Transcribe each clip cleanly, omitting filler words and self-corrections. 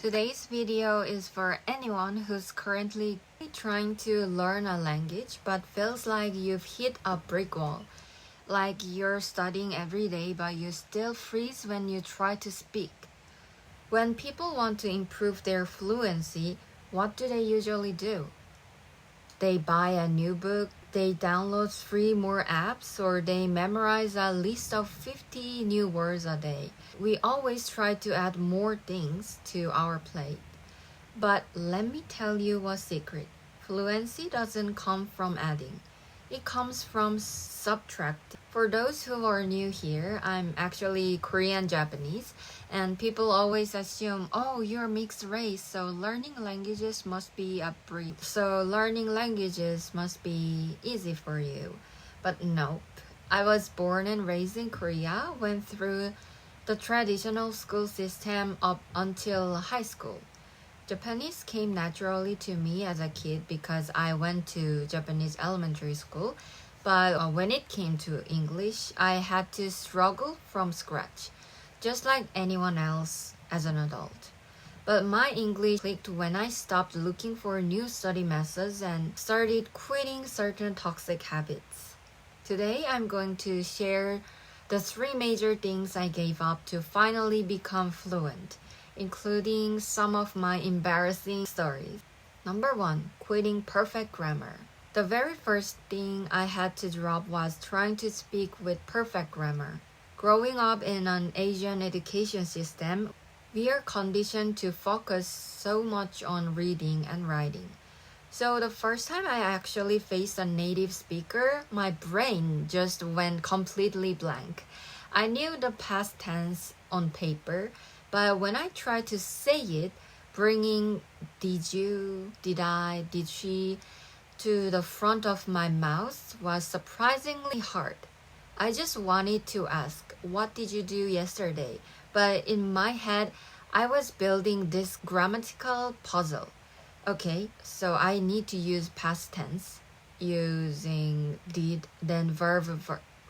Today's video is for anyone who's currently trying to learn a language but feels like you've hit a brick wall. Like you're studying every day but you still freeze when you try to speak. When people want to improve their fluency, what do they usually do? They buy a new book, they download 3 more apps, or they memorize a list of 50 new words a day. We always try to add more things to our plate. But let me tell you a secret. Fluency doesn't come from adding. It comes from subtracting. For those who are new here, I'm actually Korean Japanese, and people always assume, oh, you're mixed race, so learning languages must be a breeze. So learning languages must be easy for you. But nope. I was born and raised in Korea, went through the traditional school system up until high school. Japanese came naturally to me as a kid because I went to Japanese elementary school, but when it came to English, I had to struggle from scratch, just like anyone else as an adult. But my English clicked when I stopped looking for new study methods and started quitting certain toxic habits. Today, I'm going to share the 3 major things I gave up to finally become fluent, including some of my embarrassing stories. Number 1, quitting perfect grammar. The very first thing I had to drop was trying to speak with perfect grammar. Growing up in an Asian education system, we are conditioned to focus so much on reading and writing. So the first time I actually faced a native speaker, my brain just went completely blank. I knew the past tense on paper, but when I tried to say it, bringing did you, did I, did she to the front of my mouth was surprisingly hard. I just wanted to ask, what did you do yesterday? But in my head, I was building this grammatical puzzle. Okay, so I need to use past tense using did, then verb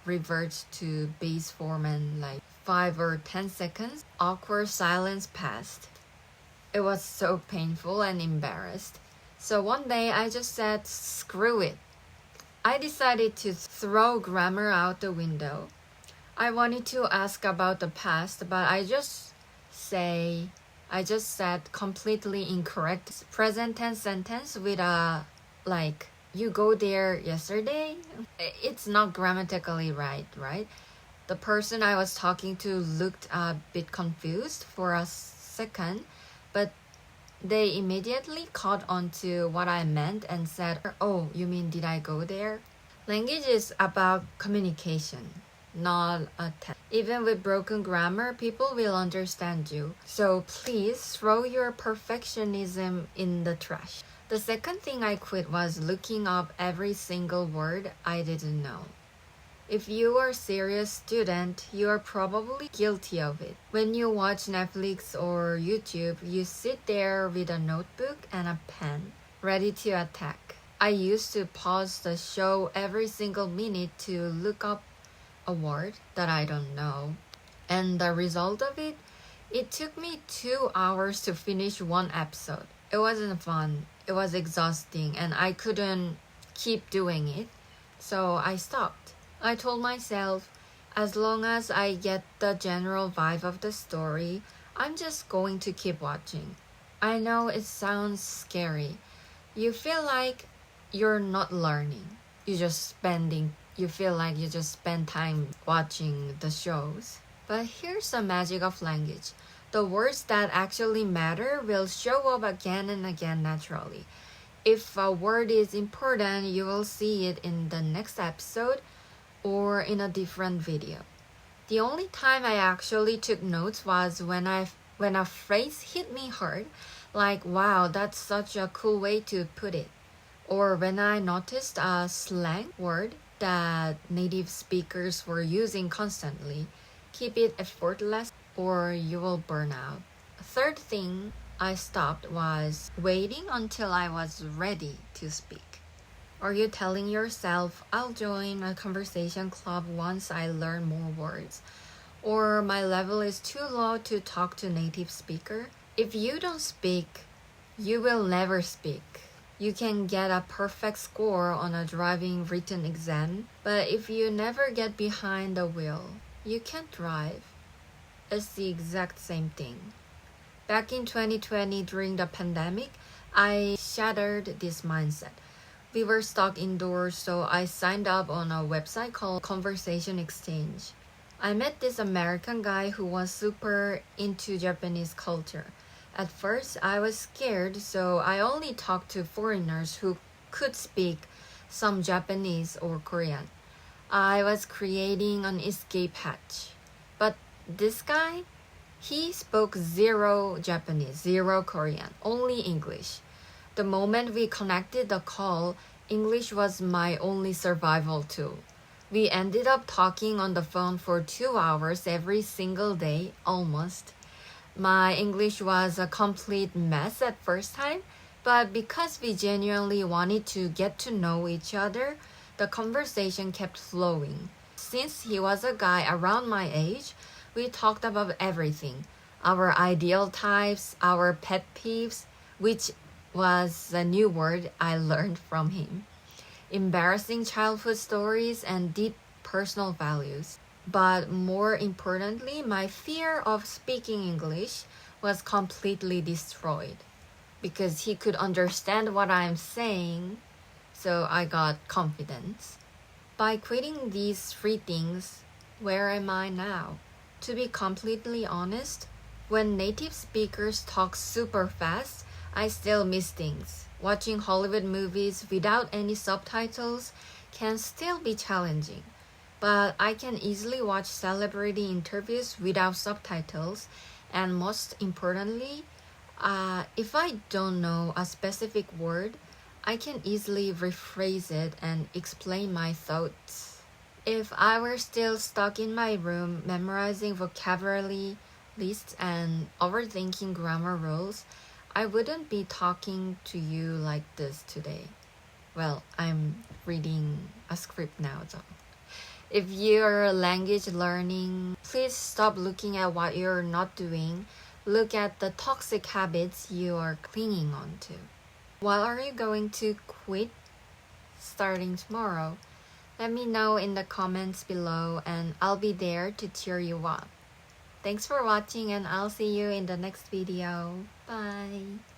reverts to base form and like 5 or 10 seconds, awkward silence passed. It was so painful and embarrassed. So one day I just said, screw it. I decided to throw grammar out the window. I wanted to ask about the past, but I just said completely incorrect present tense sentence with a like, you go there yesterday? It's not grammatically right? The person I was talking to looked a bit confused for a second, but they immediately caught on to what I meant and said, oh, you mean did I go there? Language is about communication, not a test. Even with broken grammar, people will understand you. So please throw your perfectionism in the trash. The second thing I quit was looking up every single word I didn't know. If you are a serious student, you are probably guilty of it. When you watch Netflix or YouTube, you sit there with a notebook and a pen, ready to attack. I used to pause the show every single minute to look up a word that I don't know. And the result of it, it took me 2 hours to finish one episode. It wasn't fun. It was exhausting and I couldn't keep doing it. So I stopped. I told myself, as long as I get the general vibe of the story, I'm just going to keep watching. I know it sounds scary. You feel like you're not learning. You feel like you just spend time watching the shows. But here's the magic of language. The words that actually matter will show up again and again naturally. If a word is important, you will see it in the next episode or in a different video. The only time I actually took notes was when a phrase hit me hard, like, wow, that's such a cool way to put it. Or when I noticed a slang word that native speakers were using constantly. Keep it effortless or you will burn out. A third thing I stopped was waiting until I was ready to speak. Are you telling yourself, I'll join a conversation club once I learn more words? Or my level is too low to talk to native speaker? If you don't speak, you will never speak. You can get a perfect score on a driving written exam, but if you never get behind the wheel, you can't drive. It's the exact same thing. Back in 2020 during the pandemic, I shattered this mindset. We were stuck indoors, so I signed up on a website called Conversation Exchange. I met this American guy who was super into Japanese culture. At first, I was scared, so I only talked to foreigners who could speak some Japanese or Korean. I was creating an escape hatch. But this guy, he spoke zero Japanese, zero Korean, only English. The moment we connected the call, English was my only survival tool. We ended up talking on the phone for 2 hours every single day, almost. My English was a complete mess at first time, but because we genuinely wanted to get to know each other, the conversation kept flowing. Since he was a guy around my age, we talked about everything. Our ideal types, our pet peeves, which was a new word I learned from him, embarrassing childhood stories, and deep personal values. But more importantly, my fear of speaking English was completely destroyed because he could understand what I'm saying, so I got confidence. By quitting these three things, where am I now? To be completely honest, when native speakers talk super fast, I still miss things. Watching Hollywood movies without any subtitles can still be challenging, but I can easily watch celebrity interviews without subtitles, and most importantly, if I don't know a specific word, I can easily rephrase it and explain my thoughts. If I were still stuck in my room memorizing vocabulary lists and overthinking grammar rules, I wouldn't be talking to you like this today. Well, I'm reading a script now, though. If you're language learning, please stop looking at what you're not doing. Look at the toxic habits you are clinging on to. What are you going to quit starting tomorrow? Let me know in the comments below and I'll be there to cheer you up. Thanks for watching and I'll see you in the next video. Bye!